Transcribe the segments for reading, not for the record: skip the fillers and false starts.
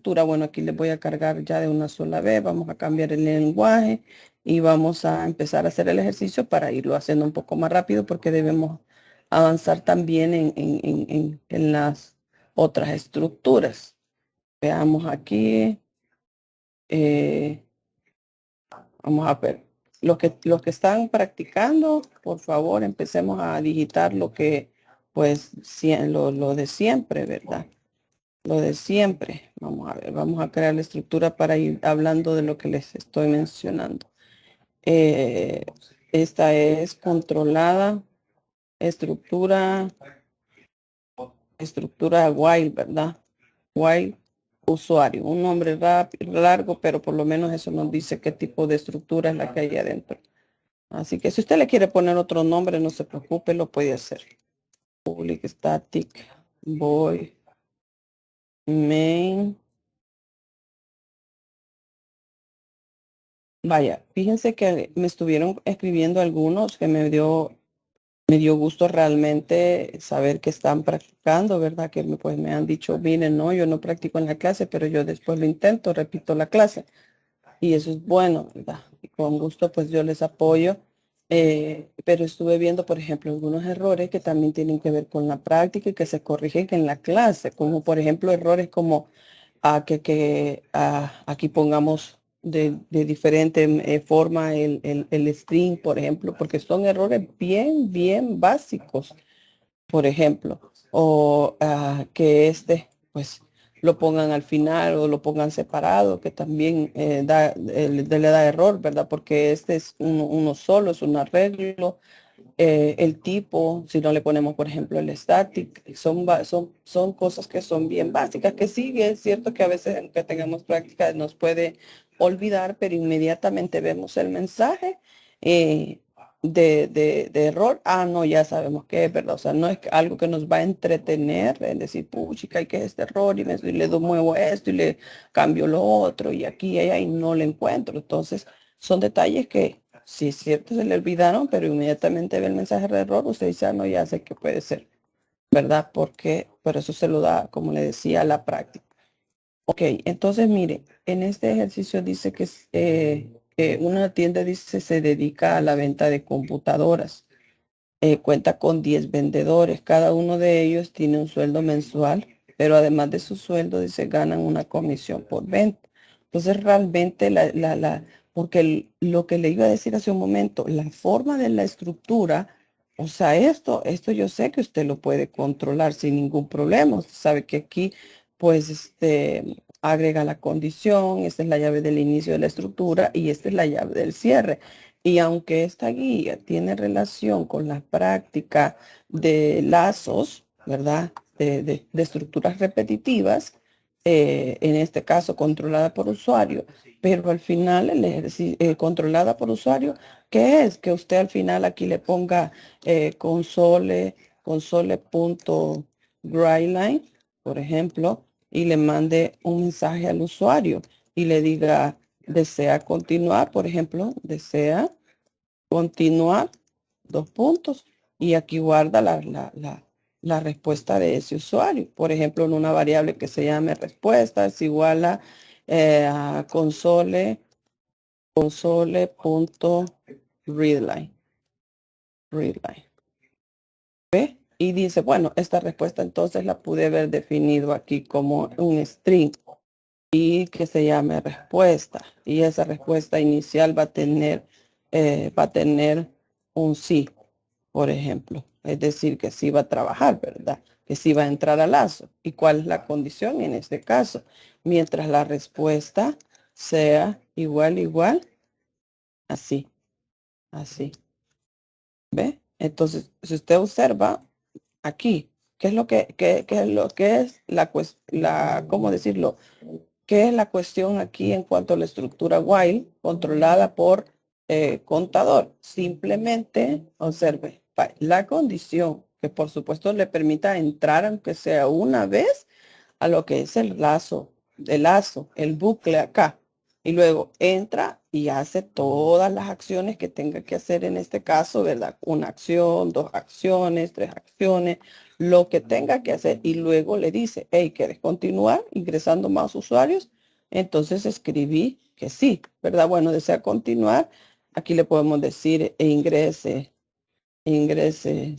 estructura. Bueno, aquí les voy a cargar ya de una sola vez. Vamos a cambiar el lenguaje y vamos a empezar a hacer el ejercicio para irlo haciendo un poco más rápido porque debemos avanzar también en las otras estructuras. Veamos aquí. eh, Vamos a ver. Los que están practicando, por favor, empecemos a digitar lo que, pues, lo de siempre, ¿verdad? Lo de siempre. Vamos a ver, vamos a crear la estructura para ir hablando de lo que les estoy mencionando. Eh, Esta es controlada, estructura while, ¿verdad? While usuario. Un nombre largo, pero por lo menos eso nos dice qué tipo de estructura es la que hay adentro. Así que si usted le quiere poner otro nombre, no se preocupe, lo puede hacer. Public static void main. Vaya, fíjense que me estuvieron escribiendo algunos que me dio gusto realmente saber que están practicando, ¿verdad? Que pues me han dicho, miren, no, yo no practico en la clase, pero yo después lo intento, repito la clase. Y eso es bueno, ¿verdad? Y con gusto pues yo les apoyo. Pero estuve viendo, por ejemplo, algunos errores que también tienen que ver con la práctica y que se corrigen en la clase, como por ejemplo errores como aquí pongamos de diferente forma el string, por ejemplo, porque son errores bien, bien básicos, por ejemplo, o que pues, lo pongan al final o lo pongan separado, que también le da error, ¿verdad? Porque este es uno solo, es un arreglo. El tipo, si no le ponemos, por ejemplo, el static, son cosas que son bien básicas, que sí, es cierto que a veces, aunque tengamos práctica, nos puede olvidar, pero inmediatamente vemos el mensaje de error. No, ya sabemos que es verdad. O sea, no es algo que nos va a entretener, es decir, puchica, ¿qué es este error? Y le muevo esto y le cambio lo otro, y aquí y allá, y no lo encuentro. Entonces, son detalles que sí, es cierto, se le olvidaron, pero inmediatamente ve el mensaje de error, usted dice, no, ya sé que puede ser, ¿verdad? Porque por eso se lo da, como le decía, la práctica. Ok, entonces mire, en este ejercicio dice que una tienda dice se dedica a la venta de computadoras. Cuenta con 10 vendedores, cada uno de ellos tiene un sueldo mensual, pero además de su sueldo, dice, ganan una comisión por venta. Entonces, realmente, porque lo que le iba a decir hace un momento, la forma de la estructura, o sea, esto yo sé que usted lo puede controlar sin ningún problema. Usted sabe que aquí, pues, agrega la condición, esta es la llave del inicio de la estructura y esta es la llave del cierre. Y aunque esta guía tiene relación con la práctica de lazos, ¿verdad? De estructuras repetitivas, en este caso controlada por usuario, pero al final el ejercicio controlada por usuario, ¿qué es? Que usted al final aquí le ponga console.writeline, por ejemplo, y le mande un mensaje al usuario y le diga, desea continuar, por ejemplo, desea continuar, dos puntos, y aquí guarda la respuesta de ese usuario. Por ejemplo, en una variable que se llame respuesta es igual a console.readline. ¿Ve? Y dice, bueno, esta respuesta entonces la pude haber definido aquí como un string y que se llame respuesta. Y esa respuesta inicial va a tener un sí, por ejemplo. Es decir, que sí va a trabajar, ¿verdad? Que sí va a entrar al lazo. ¿Y cuál es la condición en este caso? Mientras la respuesta sea igual, así, así. ¿Ve? Entonces, si usted observa aquí, ¿qué es lo qué es lo que es ¿cómo decirlo? ¿Qué es la cuestión aquí en cuanto a la estructura while controlada por contador? Simplemente observe la condición que por supuesto le permita entrar, aunque sea una vez, a lo que es el bucle acá. Y luego entra y hace todas las acciones que tenga que hacer en este caso, ¿verdad? Una acción, dos acciones, tres acciones, lo que tenga que hacer y luego le dice, hey, ¿quieres continuar ingresando más usuarios? Entonces escribí que sí, ¿verdad? Bueno, desea continuar. Aquí le podemos decir ingrese,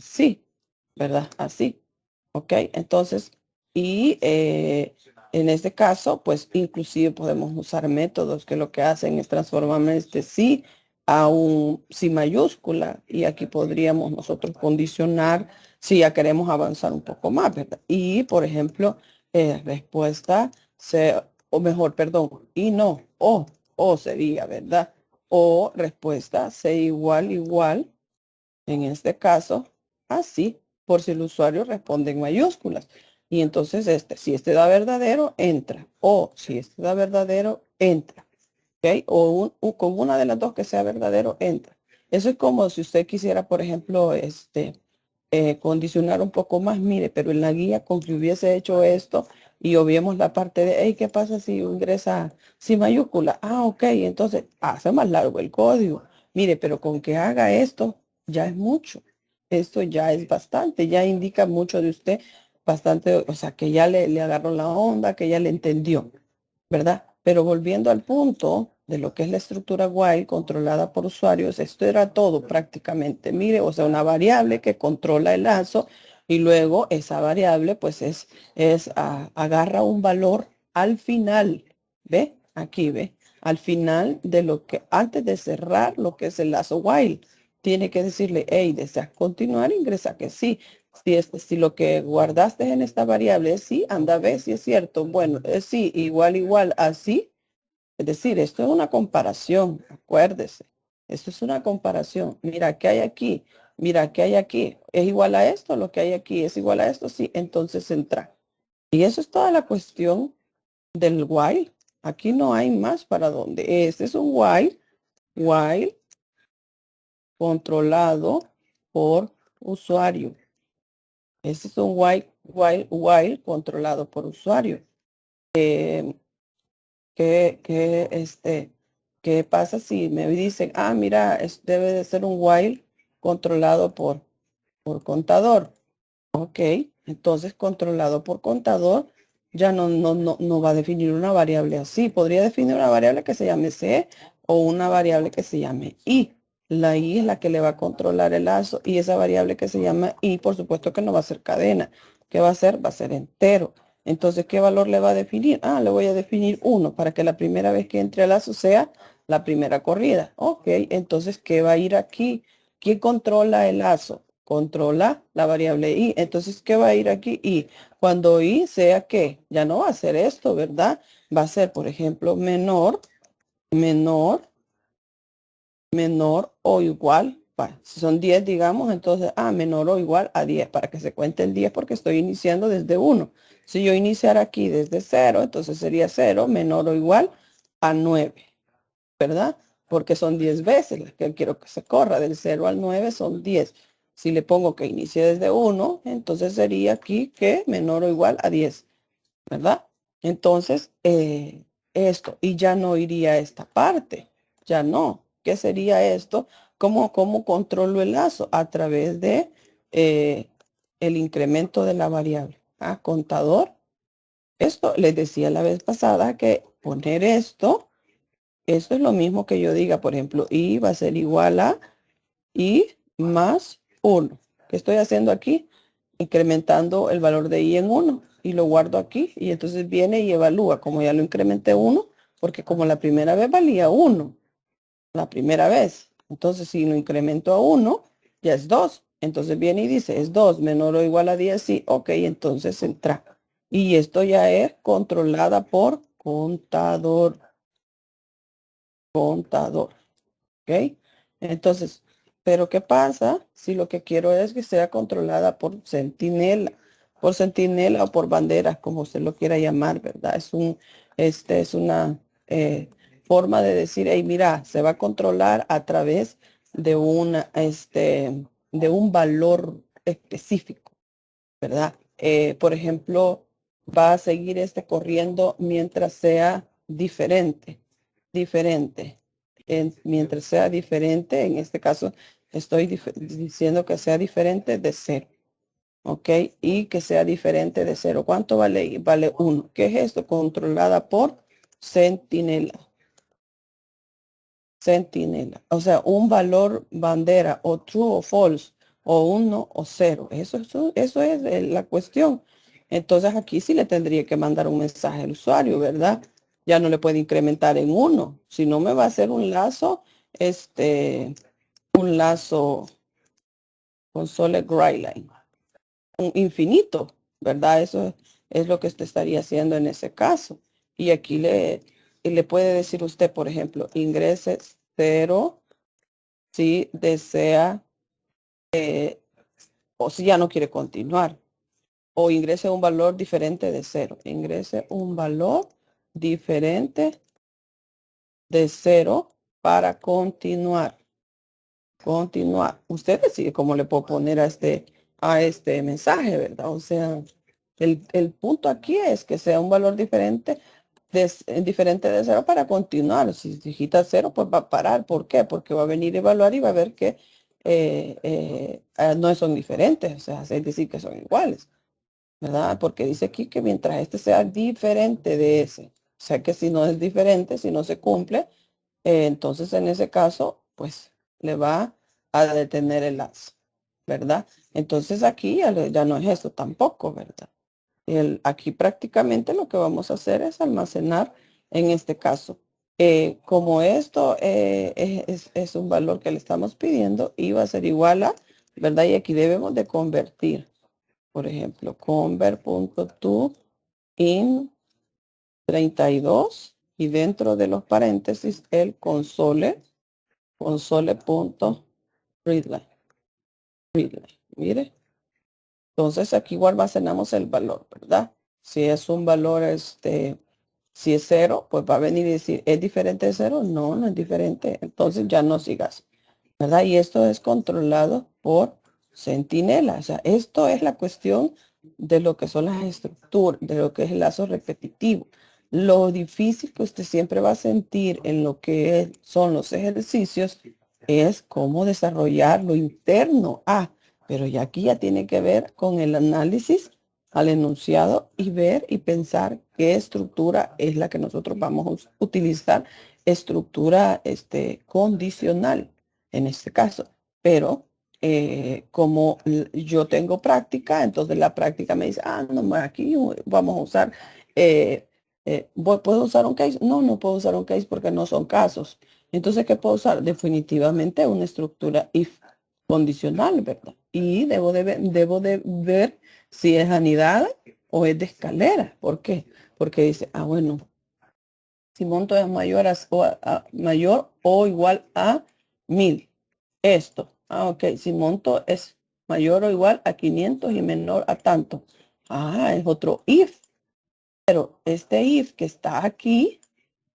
sí, ¿verdad? Así, ¿ok? Entonces, y en este caso, pues inclusive podemos usar métodos que lo que hacen es transformar este sí a un sí mayúscula y aquí podríamos nosotros condicionar si ya queremos avanzar un poco más, ¿verdad? Y, por ejemplo, respuesta, o mejor, perdón, y no, o sería, ¿verdad? O respuesta, C igual, igual en este caso, así, por si el usuario responde en mayúsculas. Y entonces si este da verdadero, entra. O si este da verdadero, entra. ¿Ok? Con una de las dos que sea verdadero, entra. Eso es como si usted quisiera, por ejemplo, condicionar un poco más, mire, pero en la guía con que hubiese hecho esto y obviemos la parte de, hey, ¿qué pasa si ingresa sin mayúscula? Ah, ok, entonces hace más largo el código. Mire, pero con que haga esto ya es mucho. Esto ya es bastante, ya indica mucho de usted, bastante, o sea, que ya le agarró la onda, que ya le entendió. ¿Verdad? Pero volviendo al punto de lo que es la estructura while controlada por usuarios, esto era todo prácticamente. Mire, o sea, una variable que controla el lazo y luego esa variable pues agarra un valor al final, ¿ve? Aquí, ¿ve? Al final de lo que, antes de cerrar lo que es el lazo while, tiene que decirle, hey, ¿deseas continuar? Ingresa que sí. Si lo que guardaste en esta variable es sí, anda a ver si es cierto. Bueno, es sí, igual, igual, así. Es decir, esto es una comparación, acuérdese. Esto es una comparación. Mira, ¿qué hay aquí? Mira, ¿qué hay aquí? ¿Es igual a esto? Lo que hay aquí es igual a esto, sí. Entonces entra. Y eso es toda la cuestión del while. Aquí no hay más para dónde. Este es un while controlado por usuario. Este es un while controlado por usuario. ¿Qué pasa si me dicen, ah, mira, debe de ser un while controlado por contador? Ok, entonces controlado por contador ya no va a definir una variable así. Podría definir una variable que se llame C o una variable que se llame I. La I es la que le va a controlar el lazo y esa variable que se llama I, por supuesto que no va a ser cadena. ¿Qué va a ser? Va a ser entero. Entonces, ¿qué valor le va a definir? Ah, le voy a definir 1 para que la primera vez que entre al lazo sea la primera corrida. Ok, entonces, ¿qué va a ir aquí? ¿Quién controla el lazo? Controla la variable i. Entonces, ¿qué va a ir aquí? Y cuando i sea que ya no va a ser esto, ¿verdad? Va a ser, por ejemplo, menor o igual. Si son 10, digamos, entonces, menor o igual a 10, para que se cuente el 10 porque estoy iniciando desde 1. Si yo iniciara aquí desde 0, entonces sería 0 menor o igual a 9, ¿verdad? Porque son 10 veces las que quiero que se corra. Del 0 al 9 son 10. Si le pongo que inicie desde 1, entonces sería aquí que menor o igual a 10, ¿verdad? Entonces, esto, y ya no iría a esta parte, ya no. ¿Qué sería esto? ¿Cómo controlo el lazo? A través de el incremento de la variable. Contador. Esto les decía la vez pasada que poner esto es lo mismo que yo diga, por ejemplo, i va a ser igual a i más 1. ¿Qué estoy haciendo aquí? Incrementando el valor de i en 1 y lo guardo aquí y entonces viene y evalúa, como ya lo incrementé 1, porque como la primera vez valía 1, la primera vez. Entonces si lo incremento a 1, ya es 2. Entonces viene y dice, es 2 menor o igual a 10, sí, ok, entonces entra. Y esto ya es controlada por contador. ¿Ok? Entonces, pero ¿qué pasa si lo que quiero es que sea controlada por centinela o por banderas, como usted lo quiera llamar, ¿verdad? Es una forma de decir, hey, mira, se va a controlar a través de un valor específico, ¿verdad? Por ejemplo, va a seguir corriendo mientras sea diferente. Mientras sea diferente, en este caso estoy diciendo que sea diferente de 0. ¿ok? Y que sea diferente de 0. ¿Cuánto vale? Vale 1. ¿Qué es esto? Controlada por centinela. Centinela. O sea, un valor bandera o true o false o 1 o 0. Eso es la cuestión. Entonces aquí sí le tendría que mandar un mensaje al usuario, ¿verdad? Ya no le puede incrementar en 1. Si no me va a hacer un lazo, un lazo con solid gray line. Un infinito, ¿verdad? Eso es lo que usted estaría haciendo en ese caso. Y aquí le puede decir usted, por ejemplo, ingrese 0 si desea o si ya no quiere continuar. O ingrese un valor diferente de 0. Ingrese un valor diferente de 0 para continuar. Continuar. Usted decide cómo le puedo poner a este mensaje, ¿verdad? O sea, el punto aquí es que sea un valor diferente diferente de 0 para continuar. Si digita 0, pues va a parar. ¿Por qué? Porque va a venir a evaluar y va a ver que no son diferentes. O sea, es decir, que son iguales, ¿verdad? Porque dice aquí que mientras este sea diferente de ese, o sea que si no es diferente, si no se cumple, entonces en ese caso, pues le va a detener el lazo, ¿verdad? Entonces aquí ya no es eso tampoco, ¿verdad? Aquí prácticamente lo que vamos a hacer es almacenar en este caso. Como esto es un valor que le estamos pidiendo y va a ser igual a, ¿verdad? Y aquí debemos de convertir. Por ejemplo, convert.to in 32 y dentro de los paréntesis el console.readline. Mire. Entonces aquí igual almacenamos el valor, ¿verdad? Si es un valor, si es 0, pues va a venir y decir, ¿es diferente de 0? No, no es diferente. Entonces ya no sigas, ¿verdad? Y esto es controlado por centinela. O sea, esto es la cuestión de lo que son las estructuras, de lo que es el lazo repetitivo. Lo difícil que usted siempre va a sentir en lo que son los ejercicios es cómo desarrollar lo interno. Pero ya aquí ya tiene que ver con el análisis al enunciado y ver y pensar qué estructura es la que nosotros vamos a utilizar, estructura condicional en este caso. Pero como yo tengo práctica, entonces la práctica me dice, no, aquí vamos a usar, ¿puedo usar un case? No, no puedo usar un case porque no son casos. Entonces, ¿qué puedo usar? Definitivamente una estructura if condicional, ¿verdad? Y debo de ver si es anidada o es de escalera. ¿Por qué? Porque dice, bueno, si monto es mayor mayor o igual a 1000. Esto. Ok, si monto es mayor o igual a 500 y menor a tanto. Es otro if. Pero este if que está aquí,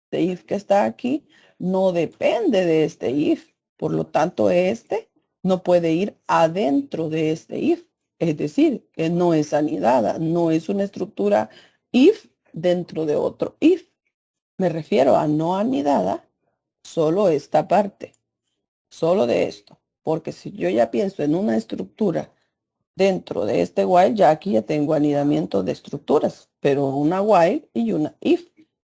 este if que está aquí, no depende de este if. Por lo tanto, este no puede ir adentro de este if. Es decir, que no es anidada, no es una estructura if dentro de otro if. Me refiero a no anidada, solo esta parte, solo de esto. Porque si yo ya pienso en una estructura dentro de este while, ya aquí ya tengo anidamiento de estructuras, pero una while y una if.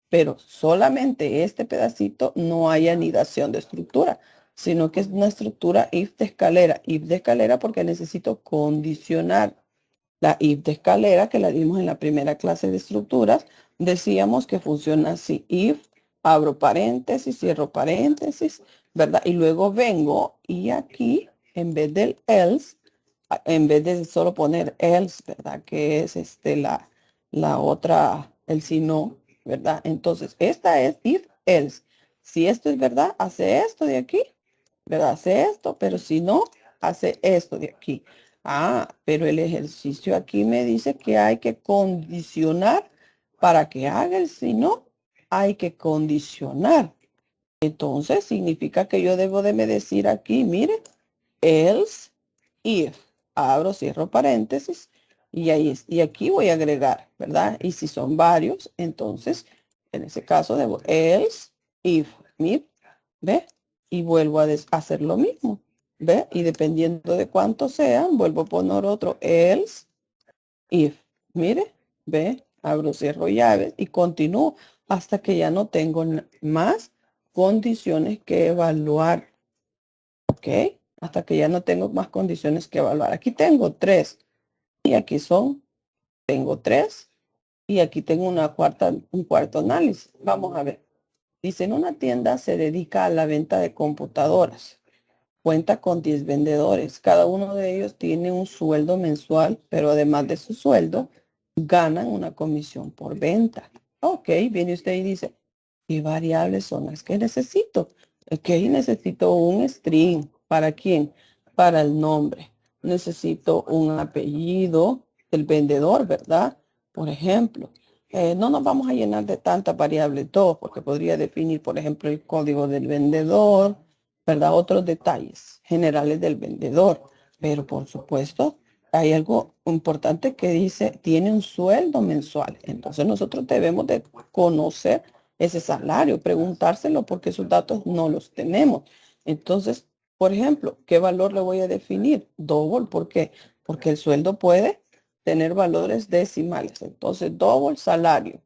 Pero solamente este pedacito no hay anidación de estructura, sino que es una estructura if de escalera. If de escalera porque necesito condicionar. La if de escalera, que la dimos en la primera clase de estructuras, decíamos que funciona así. If, abro paréntesis, cierro paréntesis, ¿verdad? Y luego vengo y aquí, en vez del else, en vez de solo poner else, ¿verdad? Que es la otra, el si no, ¿verdad? Entonces, esta es if else. Si esto es verdad, hace esto de aquí, ¿verdad? Hace esto, pero si no, hace esto de aquí. Pero el ejercicio aquí me dice que hay que condicionar para que haga el si no, hay que condicionar. Entonces significa que yo debo de me decir aquí, mire, else if, abro, cierro paréntesis y y aquí voy a agregar, ¿verdad? Y si son varios, entonces en ese caso debo else if, ¿ve? Y vuelvo a hacer lo mismo. ¿Ve? Y dependiendo de cuánto sean, vuelvo a poner otro else, if. Mire, ve, abro, cierro llaves y continúo hasta que ya no tengo más condiciones que evaluar. ¿Ok? Hasta que ya no tengo más condiciones que evaluar. Aquí tengo 3 y aquí tengo 3 y aquí tengo un cuarto análisis. Vamos a ver. Dice, en una tienda se dedica a la venta de computadoras. Cuenta con 10 vendedores. Cada uno de ellos tiene un sueldo mensual, pero además de su sueldo, ganan una comisión por venta. Ok, viene usted y dice, ¿qué variables son las que necesito? Ok, necesito un string. ¿Para quién? Para el nombre. Necesito un apellido del vendedor, ¿verdad? Por ejemplo, no nos vamos a llenar de tantas variables, dos, porque podría definir, por ejemplo, el código del vendedor, ¿verdad? Otros detalles generales del vendedor. Pero por supuesto, hay algo importante que dice, tiene un sueldo mensual. Entonces nosotros debemos de conocer ese salario, preguntárselo porque esos datos no los tenemos. Entonces, por ejemplo, ¿qué valor le voy a definir? Double, ¿por qué? Porque el sueldo puede tener valores decimales. Entonces, double salario.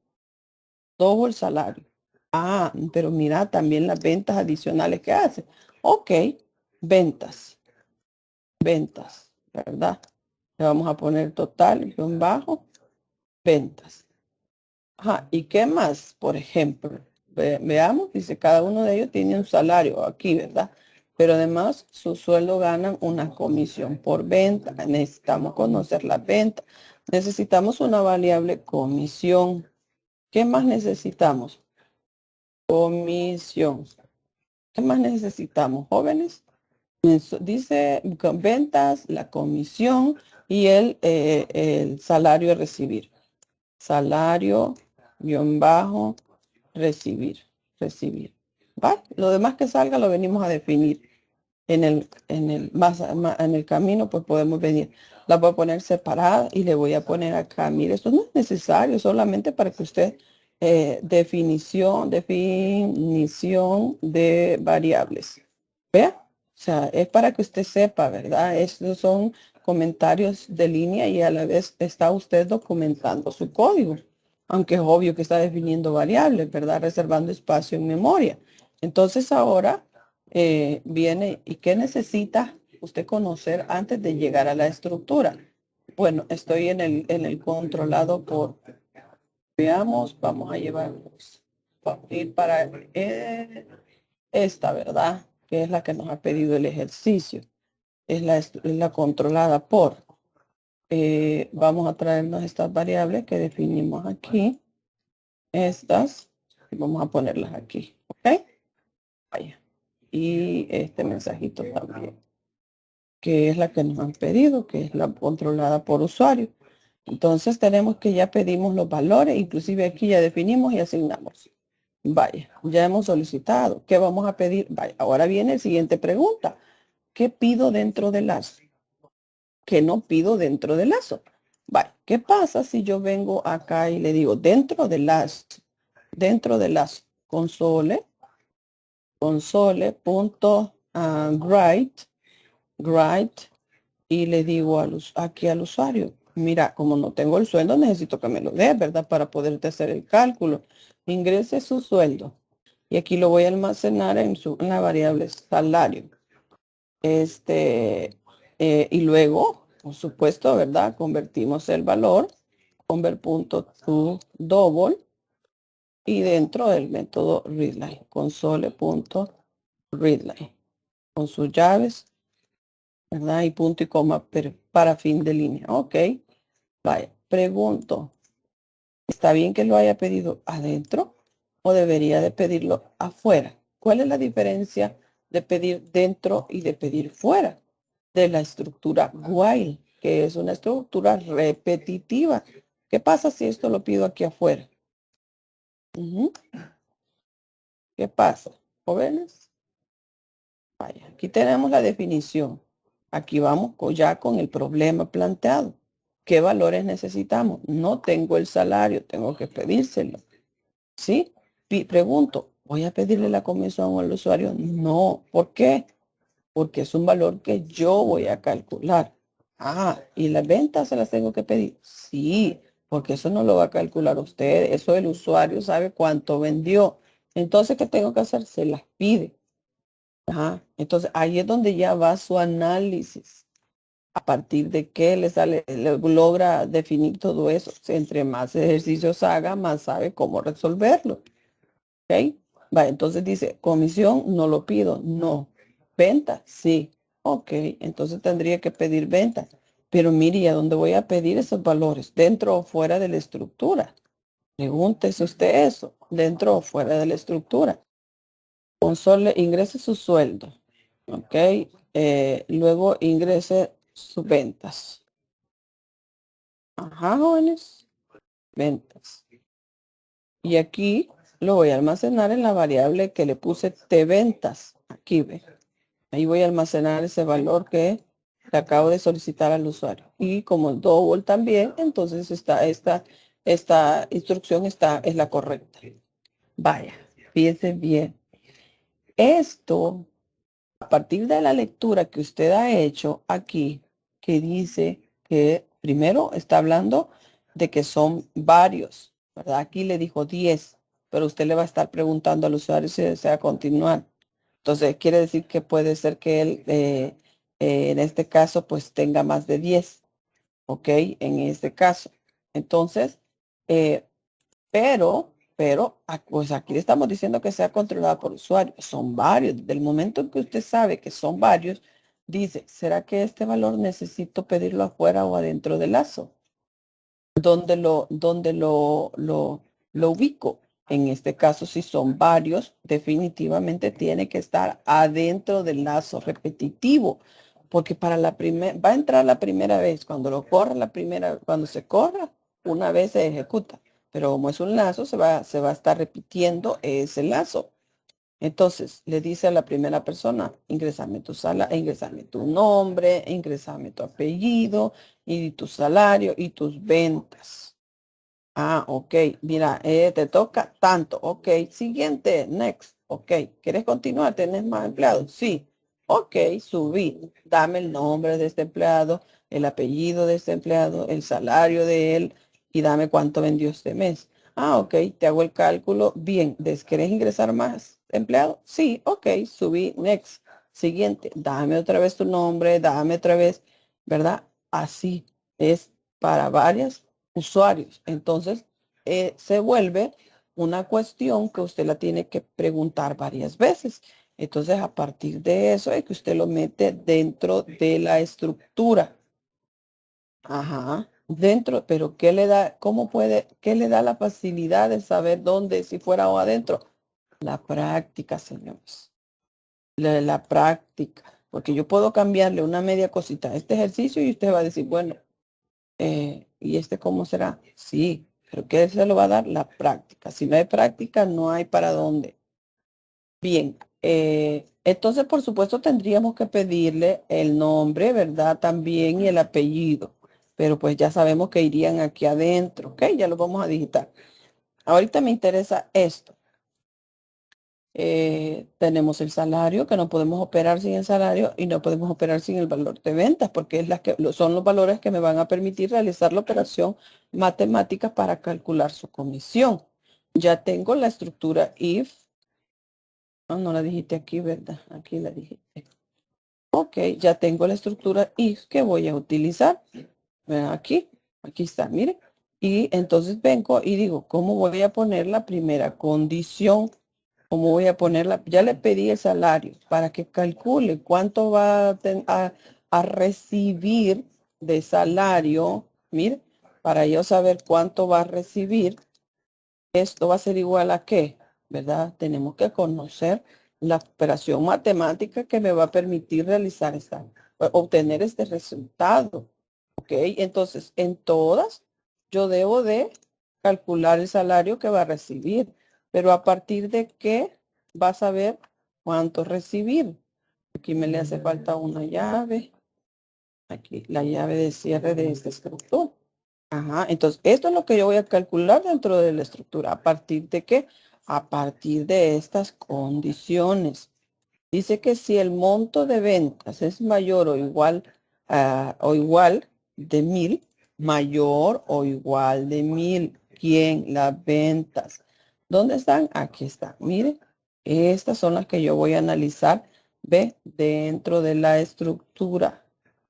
Double salario. Ah, pero mira también las ventas adicionales que hace. Ok, ventas, ventas, ¿verdad? Le vamos a poner total, guión bajo, ventas. Ajá, ¿y qué más? Por ejemplo, veamos, dice, cada uno de ellos tiene un salario aquí, ¿verdad? Pero además su sueldo ganan una comisión por venta. Necesitamos conocer la venta. Necesitamos una variable comisión. ¿Qué más necesitamos? Comisión. ¿Qué más necesitamos, jóvenes? Dice ventas, la comisión y el salario a recibir. Salario, guión bajo, recibir, recibir. ¿Va? Lo demás que salga lo venimos a definir en el camino, pues podemos venir. La voy a poner separada y le voy a poner acá. Mire, esto no es necesario, solamente para que usted definición de variables. ¿Vea? O sea, es para que usted sepa, ¿verdad? Estos son comentarios de línea y a la vez está usted documentando su código. Aunque es obvio que está definiendo variables, ¿verdad? Reservando espacio en memoria. Entonces ahora viene y qué necesita usted conocer antes de llegar a la estructura. Bueno, estoy en el controlado por, veamos, vamos a llevarlos, vamos a ir para esta, ¿verdad? Que es la que nos ha pedido el ejercicio. Es la controlada por. Vamos a traernos estas variables que definimos aquí. Estas, y vamos a ponerlas aquí, ¿ok? Vaya. Y este mensajito también, que es la que nos han pedido, que es la controlada por usuario. Entonces tenemos que ya pedimos los valores, inclusive aquí ya definimos y asignamos. Vaya, ya hemos solicitado. ¿Qué vamos a pedir? Vaya, ahora viene la siguiente pregunta. ¿Qué pido dentro del lazo? ¿Qué no pido dentro del lazo? Vaya, ¿qué pasa si yo vengo acá y le digo dentro del lazo, console.write, y le digo aquí al usuario, mira, como no tengo el sueldo, necesito que me lo dé, ¿verdad? Para poderte hacer el cálculo. Ingrese su sueldo. Y aquí lo voy a almacenar en la variable salario. Y luego, por supuesto, ¿verdad? Convertimos el valor, convert.toDouble, y dentro del método readline, console.readline, con sus llaves, ¿verdad? Y punto y coma para fin de línea. Ok. Vaya, pregunto, ¿está bien que lo haya pedido adentro o debería de pedirlo afuera? ¿Cuál es la diferencia de pedir dentro y de pedir fuera de la estructura while, que es una estructura repetitiva? ¿Qué pasa si esto lo pido aquí afuera? ¿Qué pasa, jóvenes? Vaya, aquí tenemos la definición. Aquí vamos ya con el problema planteado. ¿Qué valores necesitamos? No tengo el salario, tengo que pedírselo. ¿Sí? Pregunto, ¿voy a pedirle la comisión al usuario? No. ¿Por qué? porque es un valor que yo voy a calcular. Ah, ¿y las ventas se las tengo que pedir? Sí, porque eso no lo va a calcular usted, eso el usuario sabe cuánto vendió. Entonces, ¿qué tengo que hacer? Se las pide. Ajá. Entonces, ahí es donde ya va su análisis. A partir de qué le sale, logra definir todo eso. Entre más ejercicios haga, más sabe cómo resolverlo. ¿Ok? Va, entonces dice, comisión, no lo pido. No. Venta, sí. Ok, entonces tendría que pedir venta. Pero mire, ¿a dónde voy a pedir esos valores? ¿Dentro o fuera de la estructura? Pregúntese usted eso. ¿Dentro o fuera de la estructura? Console, ingrese su sueldo. Ok. Luego ingrese sus ventas. Ajá, jóvenes. Ventas. Y aquí lo voy a almacenar en la variable que le puse T ventas. Aquí ve. Ahí voy a almacenar ese valor que le acabo de solicitar al usuario. Y como el double también, entonces esta instrucción es la correcta. Vaya, fíjense bien. Esto, a partir de la lectura que usted ha hecho aquí, que dice que primero está hablando de que son varios, ¿verdad? Aquí le dijo 10, pero usted le va a estar preguntando al usuario si desea continuar. Entonces, quiere decir que puede ser que él, en este caso, pues tenga más de 10, ¿ok? En este caso. Entonces, eh, pues aquí le estamos diciendo que sea controlada por usuario. Son varios. Desde el momento en que usted sabe que son varios, dice, ¿será que este valor necesito pedirlo afuera o adentro del lazo? ¿Dónde lo ubico? En este caso, si son varios, definitivamente tiene que estar adentro del lazo repetitivo, porque para la primera, va a entrar la primera vez, cuando lo corra la primera, cuando se corra, una vez se ejecuta, pero como es un lazo, se va a estar repitiendo ese lazo. Entonces, le dice a la primera persona, ingresame tu nombre, ingresame tu apellido y tu salario y tus ventas. Ah, ok. Mira, te toca tanto. Ok. Siguiente. Next. Ok. ¿Quieres continuar? ¿Tienes más empleados? Sí. Ok. Subí. Dame el nombre de este empleado, el apellido de este empleado, el salario de él y dame cuánto vendió este mes. Ah, ok. Te hago el cálculo. Bien. ¿Quieres ingresar más empleados? Sí. Ok. Subí. Next. Siguiente. Dame otra vez tu nombre. Dame otra vez. ¿Verdad? Así es para varias usuarios. Entonces, se vuelve una cuestión que usted la tiene que preguntar varias veces. Entonces, a partir de eso es que usted lo mete dentro de la estructura. Ajá, dentro, pero ¿qué le da, qué le da la facilidad de saber dónde, si fuera o adentro? La práctica, señores. La práctica. Porque yo puedo cambiarle una media cosita a este ejercicio y usted va a decir, bueno, ¿y este cómo será? Sí, pero ¿qué se lo va a dar? La práctica. Si no hay práctica, no hay para dónde. Bien, entonces por supuesto tendríamos que pedirle el nombre, ¿verdad? También y el apellido. Pero pues ya sabemos que irían aquí adentro, ¿ok? Ya lo vamos a digitar. Ahorita me interesa esto. Tenemos el salario, que no podemos operar sin el salario y no podemos operar sin el valor de ventas, porque son los valores que me van a permitir realizar la operación matemática para calcular su comisión. Ya tengo la estructura if. No la dijiste aquí, ¿verdad? Aquí la dijiste. Ok, ya tengo la estructura if que voy a utilizar. Aquí está, mire. Y entonces vengo y digo, ¿cómo voy a poner la primera condición? ¿Cómo voy a ponerla? Ya le pedí el salario para que calcule cuánto va a recibir de salario. Mire, para yo saber cuánto va a recibir, esto va a ser igual a qué, ¿verdad? Tenemos que conocer la operación matemática que me va a permitir realizar obtener este resultado. ¿Ok? Entonces, en todas, yo debo de calcular el salario que va a recibir, pero a partir de qué va a saber cuánto recibir. Aquí me le hace falta una llave. Aquí, la llave de cierre de esta estructura. Ajá, entonces esto es lo que yo voy a calcular dentro de la estructura. ¿A partir de qué? A partir de estas condiciones. Dice que si el monto de ventas es mayor o igual de 1000, mayor o igual de 1000. ¿Quién? Las ventas. ¿Dónde están? Aquí están. Mire, estas son las que yo voy a analizar. Ve, dentro de la estructura.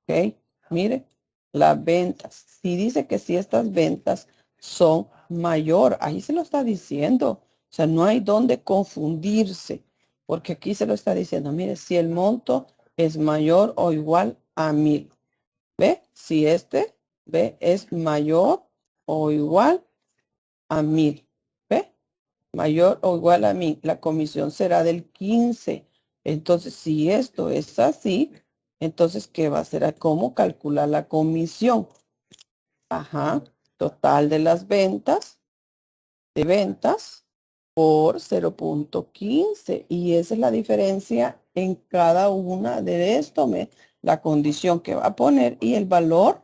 ¿Ok? Mire, las ventas. Si dice que si estas ventas son mayor, ahí se lo está diciendo. O sea, no hay donde confundirse. Porque aquí se lo está diciendo, mire, si el monto es mayor o igual a 1000. ¿Ve? Si este, ve, es mayor o igual a 1000. ¿Ve? Mayor o igual a 1000. La comisión será del 15. Entonces, si esto es así, entonces, ¿qué va a ser? ¿Cómo calcular la comisión? Ajá. Total de las ventas, por 0.15 y esa es la diferencia en cada una de esto, la condición que va a poner y el valor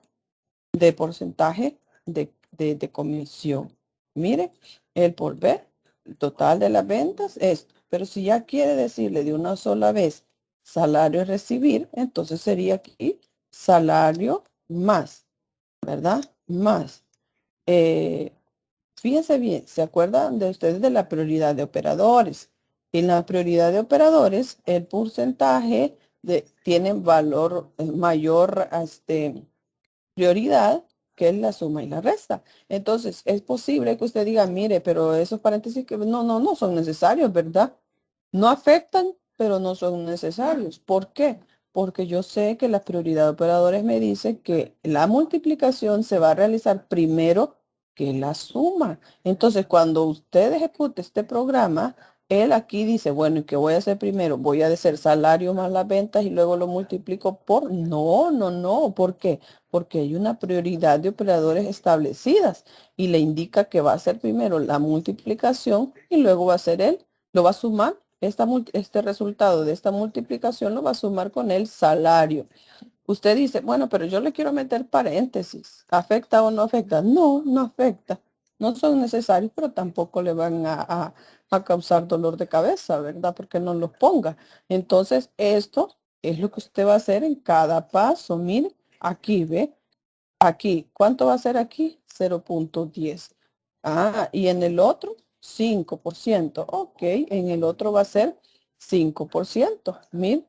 de porcentaje de comisión. Mire, el por ver, el total de las ventas, esto. Pero si ya quiere decirle de una sola vez salario a recibir, entonces sería aquí salario más, ¿verdad? Más. Fíjense bien, ¿se acuerdan de ustedes de la prioridad de operadores? En la prioridad de operadores, el porcentaje tiene valor mayor prioridad, que es la suma y la resta. Entonces, es posible que usted diga, mire, pero esos paréntesis que no son necesarios, ¿verdad? No afectan, pero no son necesarios. ¿Por qué? Porque yo sé que la prioridad de operadores me dice que la multiplicación se va a realizar primero que la suma. Entonces, cuando usted ejecute este programa, él aquí dice, bueno, ¿y qué voy a hacer primero? ¿Voy a hacer salario más las ventas y luego lo multiplico por? No. ¿Por qué? Porque hay una prioridad de operadores establecidas y le indica que va a ser primero la multiplicación y luego va a ser él, lo va a sumar este resultado de esta multiplicación lo va a sumar con el salario. Usted dice, bueno, pero yo le quiero meter paréntesis. ¿Afecta o no afecta? No afecta. No son necesarios, pero tampoco le van a causar dolor de cabeza, ¿verdad? Porque no los ponga. Entonces, esto es lo que usted va a hacer en cada paso. Mire, aquí, ¿ve? Aquí, ¿cuánto va a ser aquí? 0.10. Ah, y en el otro, 5%. Ok, en el otro va a ser 5%. Mil.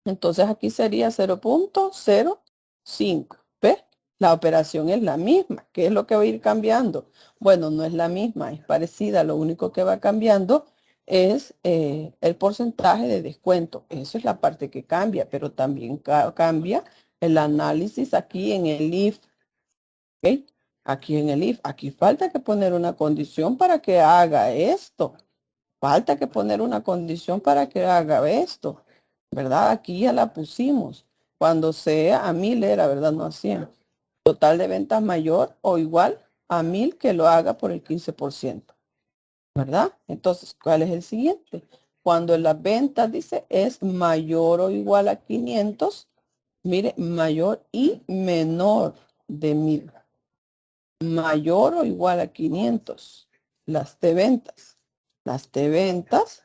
Entonces aquí sería 0.05. ¿Ve? La operación es la misma. ¿Qué es lo que va a ir cambiando? Bueno, no es la misma, es parecida. Lo único que va cambiando es el porcentaje de descuento. Eso es la parte que cambia, pero también cambia el análisis aquí en el if. ¿Ok? Aquí en el if. Aquí falta que poner una condición para que haga esto. Falta que poner una condición para que haga esto, ¿verdad? Aquí ya la pusimos. Cuando sea a 1000 era, ¿verdad? No a 100. Total de ventas mayor o igual a 1000 que lo haga por el 15%, ¿verdad? Entonces, ¿cuál es el siguiente? Cuando las ventas, dice, es mayor o igual a 500, mire, mayor y menor de 1000. Mayor o igual a 500. Las de ventas. Las de ventas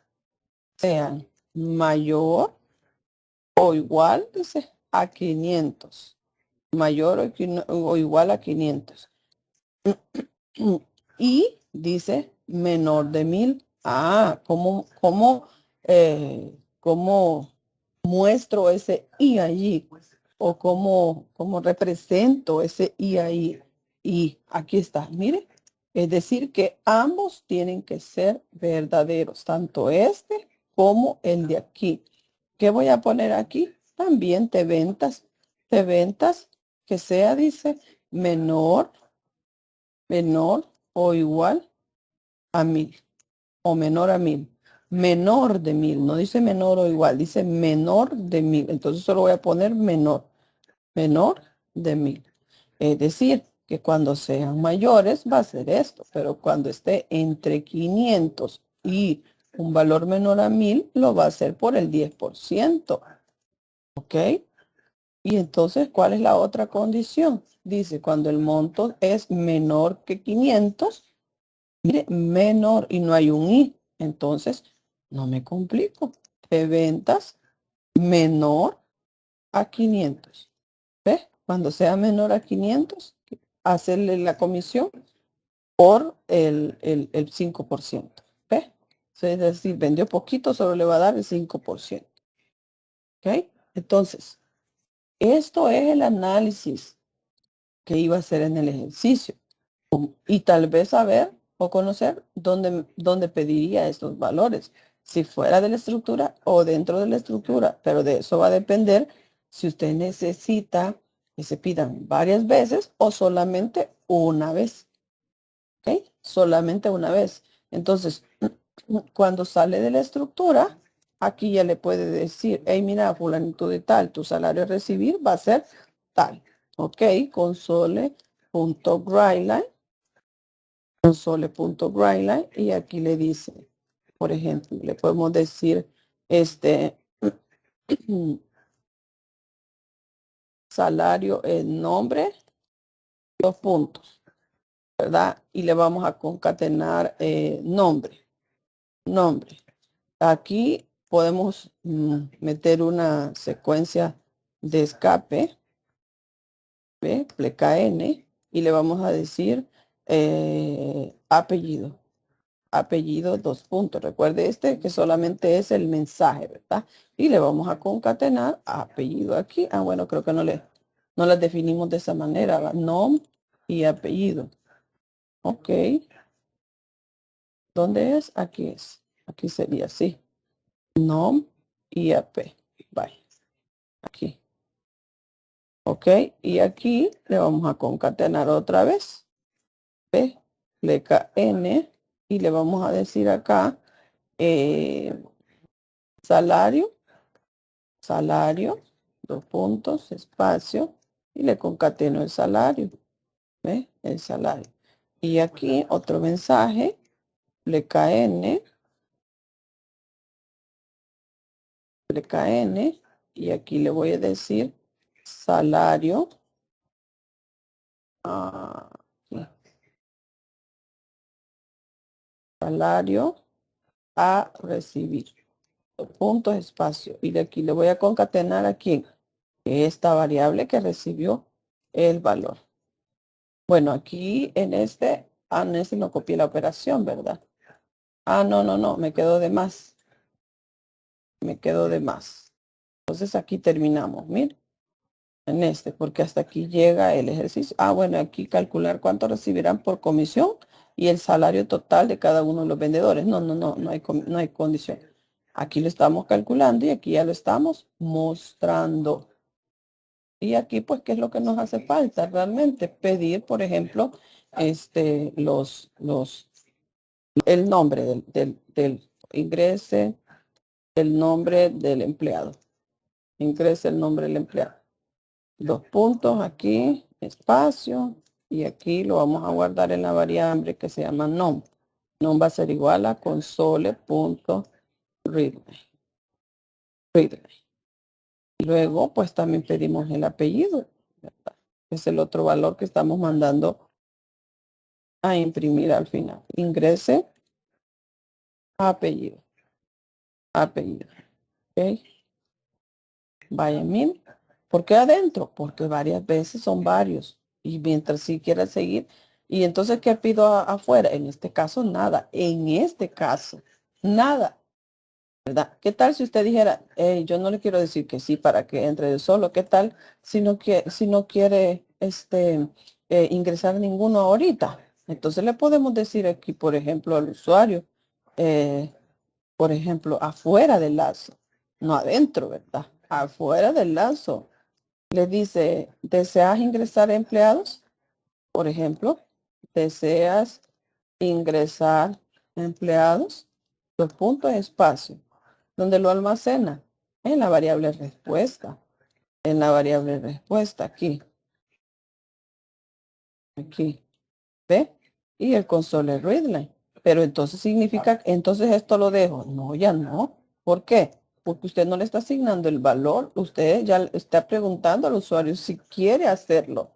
sean mayor o igual, dice, a 500. Mayor o igual a 500. Y dice menor de 1000. Ah, ¿cómo muestro ese i allí? O cómo represento ese i ahí. Y aquí está, mire. Es decir, que ambos tienen que ser verdaderos, tanto este como el de aquí. ¿Qué voy a poner aquí? También de ventas que sea, dice, menor o igual a 1000 o menor a 1000. Menor de 1000, no dice menor o igual, dice menor de 1000. Entonces solo voy a poner menor de 1000. Es decir, que cuando sean mayores va a ser esto, pero cuando esté entre 500 y un valor menor a 1000, lo va a hacer por el 10%. ¿Ok? Y entonces, ¿cuál es la otra condición? Dice, cuando el monto es menor que 500, mire, menor y no hay un i. Entonces, No me complico. De ventas menor a 500. ¿Ve? Cuando sea menor a 500, hacerle la comisión por el 5%. ¿Ve? Es decir, vendió poquito, solo le va a dar el 5%. ¿Ok? Entonces, esto es el análisis que iba a hacer en el ejercicio. Y tal vez saber o conocer dónde pediría estos valores, si fuera de la estructura o dentro de la estructura, pero de eso va a depender si usted necesita que se pidan varias veces o solamente una vez. ¿Ok? Solamente una vez. Entonces, cuando sale de la estructura, aquí ya le puede decir, hey, mira, fulanito de tal, tu salario a recibir va a ser tal. Ok, console.grindline y aquí le dice, por ejemplo, le podemos decir salario en nombre, 2 puntos, ¿verdad? Y le vamos a concatenar nombre. Aquí podemos meter una secuencia de escape, ¿ve? Pleca N, y le vamos a decir apellido. Apellido, 2 puntos. Recuerde que solamente es el mensaje, ¿verdad? Y le vamos a concatenar apellido aquí. Ah, bueno, creo que no las definimos de esa manera, ¿verdad? Nom y apellido. Ok. ¿Dónde es? Aquí es. Aquí sería así. Nom y AP. Bye. Aquí. Ok. Y aquí le vamos a concatenar otra vez. P, pleca N. Y le vamos a decir acá salario. Salario, 2 puntos, espacio, y le concateno el salario, ¿ve? El salario. Y aquí otro mensaje, pleca N, y aquí le voy a decir salario, salario a recibir, 2 puntos, espacio, y de aquí le voy a concatenar aquí esta variable que recibió el valor. Bueno, aquí en este no copié la operación, ¿verdad? Ah, no, me quedó de más. Me quedó de más. Entonces aquí terminamos, miren, en porque hasta aquí llega el ejercicio. Ah, bueno, aquí calcular cuánto recibirán por comisión y el salario total de cada uno de los vendedores. No hay condición. Aquí lo estamos calculando y aquí ya lo estamos mostrando. Y aquí, pues, ¿qué es lo que nos hace falta realmente? Pedir, por ejemplo, el nombre del ingrese, el nombre del empleado. Ingrese el nombre del empleado. 2 puntos aquí, espacio, y aquí lo vamos a guardar en la variable que se llama nom. Nom va a ser igual a console.readme. Luego, pues también pedimos el apellido, ¿verdad? Es el otro valor que estamos mandando a imprimir al final. Ingrese apellido. Apellido. ¿Ok? Vaya, mil. ¿Por qué adentro? Porque varias veces son varios. Y mientras si quiere seguir. Y entonces, ¿qué pido afuera? En este caso, nada. En este caso, nada. ¿Verdad? ¿Qué tal si usted dijera, yo no le quiero decir que sí para que entre de solo? ¿Qué tal si no quiere ingresar ninguno ahorita? Entonces le podemos decir aquí, por ejemplo, al usuario, por ejemplo, afuera del lazo, no adentro, ¿verdad? Afuera del lazo. Le dice, ¿deseas ingresar empleados? Por ejemplo, ¿deseas ingresar empleados? 2 puntos, espacio. ¿Dónde lo almacena? En la variable respuesta. En la variable respuesta, aquí. Aquí. ¿Ve? Y el console readline. Pero entonces significa, entonces esto lo dejo. No, ya no. ¿Por qué? Porque usted no le está asignando el valor. Usted ya está preguntando al usuario si quiere hacerlo.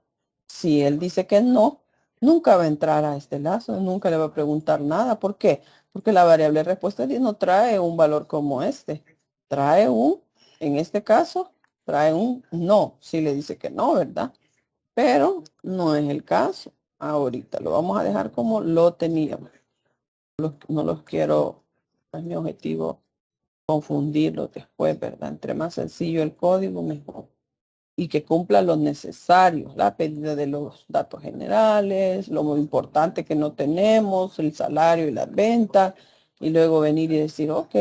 Si él dice que no, nunca va a entrar a este lazo, nunca le va a preguntar nada. ¿Por qué? Porque la variable respuesta no trae un valor como este. Trae en este caso, trae un no. Si le dice que no, ¿verdad? Pero no es el caso. Ahorita lo vamos a dejar como lo teníamos. No los quiero, no es mi objetivo confundirlos después, ¿verdad? Entre más sencillo el código, mejor. Y que cumpla lo necesario, la pedida de los datos generales, lo muy importante que no tenemos, el salario y las ventas, y luego venir y decir, ok,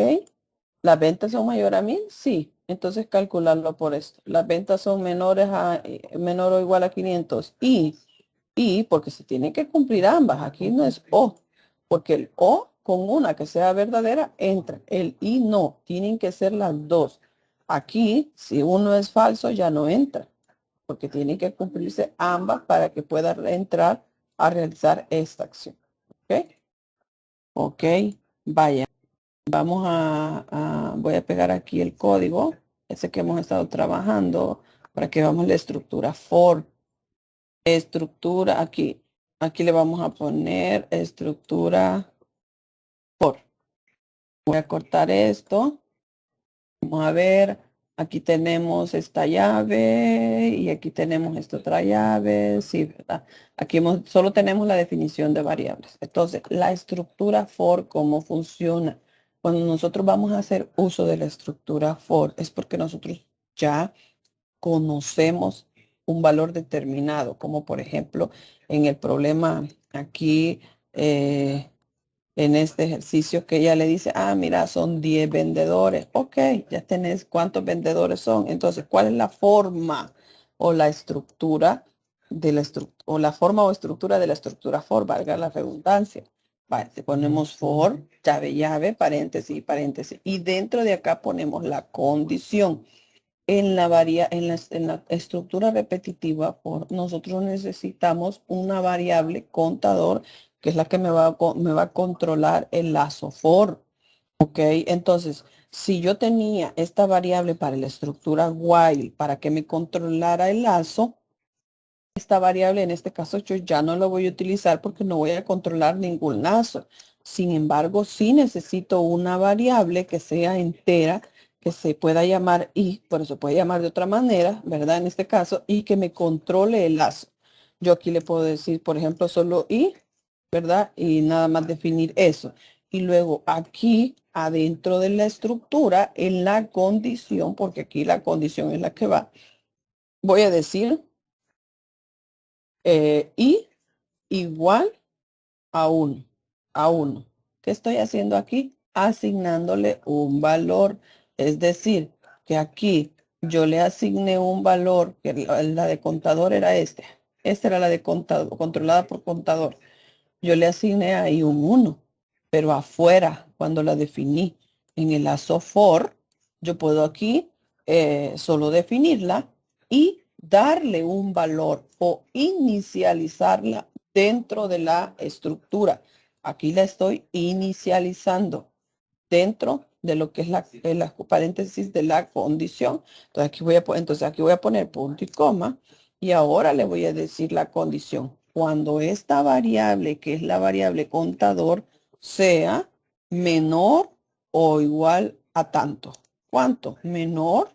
¿las ventas son mayores a 1000? Sí, entonces calcularlo por esto. Las ventas son menor o igual a 500 porque se tienen que cumplir ambas, aquí no es o, porque el o con una que sea verdadera entra, el y no, tienen que ser las dos. Aquí, si uno es falso, ya no entra, porque tienen que cumplirse ambas para que pueda entrar a realizar esta acción. ¿Ok? Ok, vaya. Vamos voy a pegar aquí el código, ese que hemos estado trabajando, para que veamos la estructura for. Estructura, aquí le vamos a poner estructura for. Voy a cortar esto. Vamos a ver, aquí tenemos esta llave y aquí tenemos esta otra llave, sí, ¿verdad? Aquí solo tenemos la definición de variables. Entonces, la estructura for, ¿cómo funciona? Cuando nosotros vamos a hacer uso de la estructura for, es porque nosotros ya conocemos un valor determinado, como por ejemplo en el problema aquí, en este ejercicio que ella le dice, ah, mira, son 10 vendedores. Ok, ya tenés cuántos vendedores son. Entonces, ¿cuál es la forma o la estructura de la o la forma o estructura de la estructura for, valga la redundancia? Vale, te ponemos for, llave, llave, paréntesis, paréntesis. Y dentro de acá ponemos la condición. En la estructura repetitiva, nosotros necesitamos una variable contador, que es la que me va a controlar el lazo for. Ok, entonces, si yo tenía esta variable para la estructura while, para que me controlara el lazo, esta variable en este caso yo ya no la voy a utilizar porque no voy a controlar ningún lazo. Sin embargo, sí necesito una variable que sea entera, que se pueda llamar y, por eso puede llamar de otra manera, ¿verdad? En este caso, y que me controle el lazo. Yo aquí le puedo decir, por ejemplo, solo y, ¿verdad? Y nada más definir eso. Y luego aquí, adentro de la estructura, en la condición, porque aquí la condición es la que va, voy a decir y igual a 1, a 1. ¿Qué estoy haciendo aquí? Asignándole un valor. Es decir, que aquí yo le asigné un valor, que la de contador era este. Esta era la de contador, controlada por contador. Yo le asigné ahí un 1, pero afuera, cuando la definí en el lazo for, yo puedo aquí solo definirla y darle un valor o inicializarla dentro de la estructura. Aquí la estoy inicializando dentro de lo que es la paréntesis de la condición. Entonces aquí voy a poner punto y coma y ahora le voy a decir la condición. Cuando esta variable, que es la variable contador, sea menor o igual a tanto. ¿Cuánto? Menor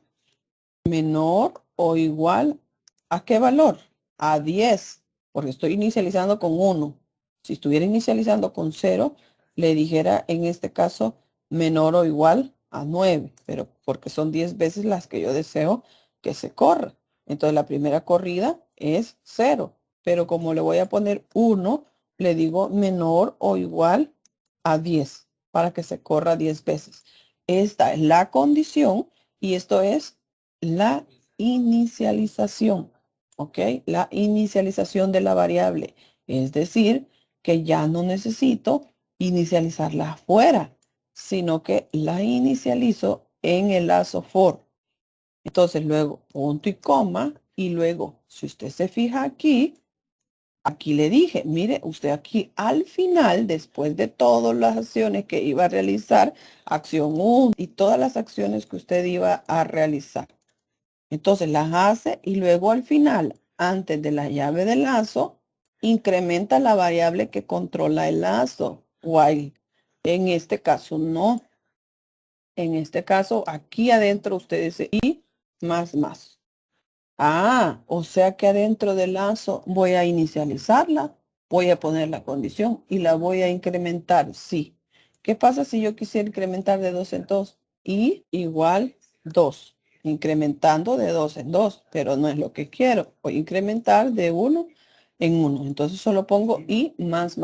o igual a qué valor? A 10, porque estoy inicializando con 1. Si estuviera inicializando con 0, le dijera en este caso menor o igual a 9, pero porque son 10 veces las que yo deseo que se corra. Entonces la primera corrida es 0, pero como le voy a poner 1, le digo menor o igual a 10 para que se corra 10 veces. Esta es la condición y esto es la inicialización, ¿ok? La inicialización de la variable. Es decir, que ya no necesito inicializarla afuera, sino que la inicializo en el lazo for. Entonces luego punto y coma y luego, si usted se fija aquí le dije, mire, usted aquí al final, después de todas las acciones que iba a realizar, acción 1 y todas las acciones que usted iba a realizar. Entonces las hace y luego al final, antes de la llave de lazo, incrementa la variable que controla el lazo, while. En este caso no. En este caso, aquí adentro ustedes y más. Ah, o sea que adentro del lazo voy a inicializarla, voy a poner la condición y la voy a incrementar. Sí. ¿Qué pasa si yo quisiera incrementar de 2 en 2? Y igual 2, incrementando de 2 en 2, pero no es lo que quiero. Voy a incrementar de 1 en 1. Entonces solo pongo y más.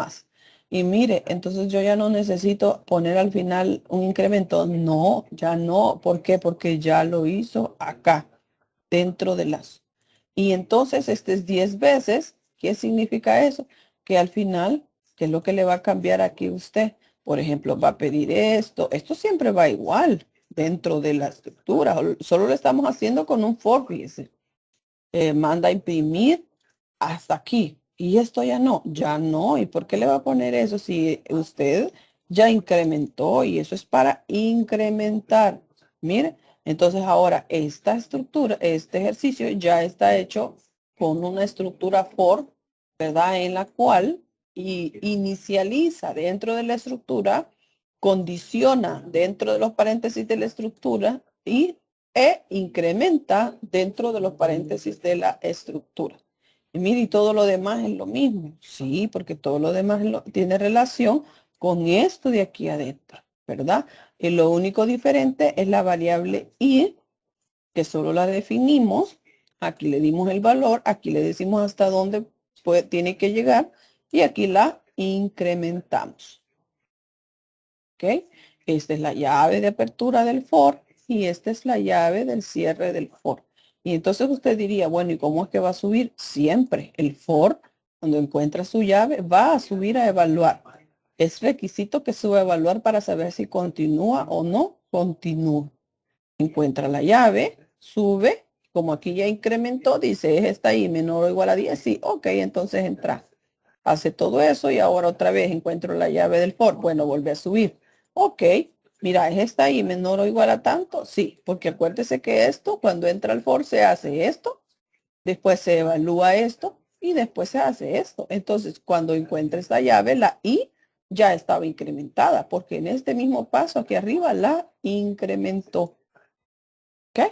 Y mire, entonces yo ya no necesito poner al final un incremento. No, ya no. ¿Por qué? Porque ya lo hizo acá dentro del lazo. Y entonces este es 10 veces. ¿Qué significa eso? Que al final, ¿qué es lo que le va a cambiar aquí usted? Por ejemplo, va a pedir esto. Esto siempre va igual dentro de la estructura. Solo lo estamos haciendo con un for, fíjese. Manda a imprimir hasta aquí. Y esto ya no, ya no. ¿Y por qué le va a poner eso si usted ya incrementó? Y eso es para incrementar. Mire, entonces ahora esta estructura, este ejercicio ya está hecho con una estructura for, ¿verdad? En la cual inicializa dentro de la estructura, condiciona dentro de los paréntesis de la estructura e incrementa dentro de los paréntesis de la estructura. Y mire, y todo lo demás es lo mismo. Sí, porque todo lo demás tiene relación con esto de aquí adentro, ¿verdad? Y lo único diferente es la variable i, que solo la definimos. Aquí le dimos el valor, aquí le decimos hasta dónde tiene que llegar y aquí la incrementamos. ¿Ok? Esta es la llave de apertura del for y esta es la llave del cierre del for. Y entonces usted diría, bueno, ¿y cómo es que va a subir? Siempre el for, cuando encuentra su llave, va a subir a evaluar. Es requisito que suba a evaluar para saber si continúa o no continúa. Encuentra la llave, sube, como aquí ya incrementó, dice, es esta ahí menor o igual a 10, sí, ok, entonces entra. Hace todo eso y ahora otra vez encuentro la llave del for. Bueno, vuelve a subir. Ok, mira, ¿es esta ahí menor o igual a tanto? Sí, porque acuérdese que esto, cuando entra al for, se hace esto, después se evalúa esto y después se hace esto. Entonces, cuando encuentre esta llave, la i ya estaba incrementada, porque en este mismo paso aquí arriba la incrementó. ¿Ok?